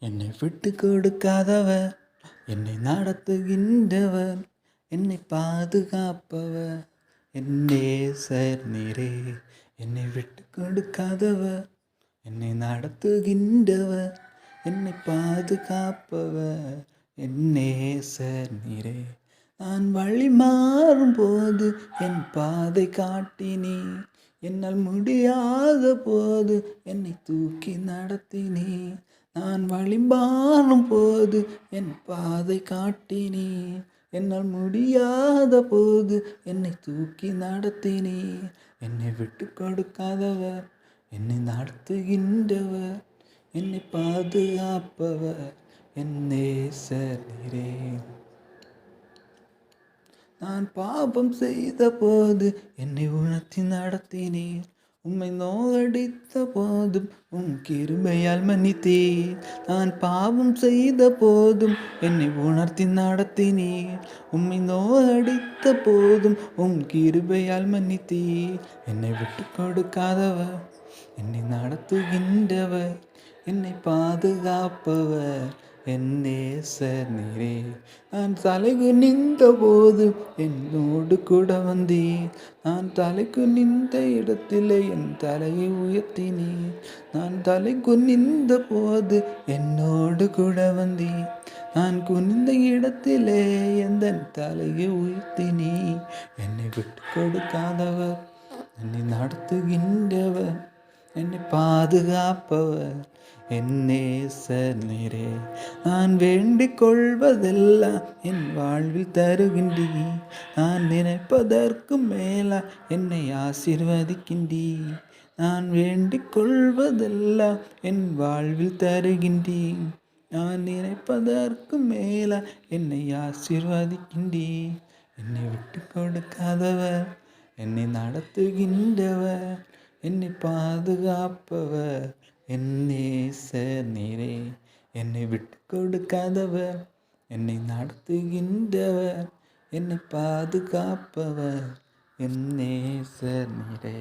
என்னை விட்டு கொடுக்காதவர், என்னை நடத்துகின்றவர், என்னை பாதுகாப்பவர், என் நேசர் நீரே. என்னை விட்டு கொடுக்காதவர், என்னை நடத்துகின்றவர், என்னை பாதுகாப்பவர், என் நேசர் நீரே. நான் வழி மாறும் போது என் பாதை காட்டினீர், என்னால் முடியாத போது என்னை தூக்கி நடத்தினீர். நான் வழி மாறும் போது என் பாதை காட்டினீர், என்னால் முடியாத போது என்னை தூக்கி நடத்தினீர். என்னை விட்டு கொடுக்காதவர், என்னை நடத்துகின்றவர், என்னை பாதுகாப்பவர், என் நேசர் நீரே. நான் பாபம் செய்த போது என்னை உணர்த்தி நடத்தினீர், உம்மை நோகடித்த போதும் உம் கிருபையால் மன்னித்தீர். நான் பாவம் செய்த போதும் என்னை உணர்த்தி நடத்தினீர், உம்மை நோகடித்த போதும் உம் கிருபையால் மன்னித்தீர். என்னை விட்டு கொடுக்காதவர், என்னை நடத்துகின்றவர், என்னை பாதுகாப்பவர், என் நேசர் நீரே. நான் தலை குனிந்த போது என்னோடு கூட வந்தீர், நான் தலை குனிந்த இடத்திலே என் தலையை உயர்த்தினீர். நான் தலை குனிந்த போது என்னோடு கூட வந்தீர், நான் குனிந்த இடத்திலே எந்த தலையை உயர்த்தினீர். என்னை விட்டு கொடுக்காதவர், என்னை நடத்துகின்றவர், என்னை பாதுகாப்பவர், என் நேசர் நீரே. நான் வேண்டிக் கொள்வதெல்லாம் என் வாழ்வில் தருகின்றீர், நான் நினைப்பதற்கு மேலா என்னை ஆசீர்வதிக்கின்றீர். நான் வேண்டிக் கொள்வதெல்லாம் என் வாழ்வில் தருகின்றீர், நான் நினைப்பதற்கு மேலா என்னை ஆசீர்வதிக்கின்றீர். என்னை விட்டு கொடுக்காதவர், என்னை நடத்துகின்றவர், என்னை பாதுகாப்பவர், என் நேசர் நீரே. என்னை விட்டு கொடுக்காதவர், என்னை நடத்துகின்றவர், என்னை பாதுகாப்பவர், என் நேசர் நீரே.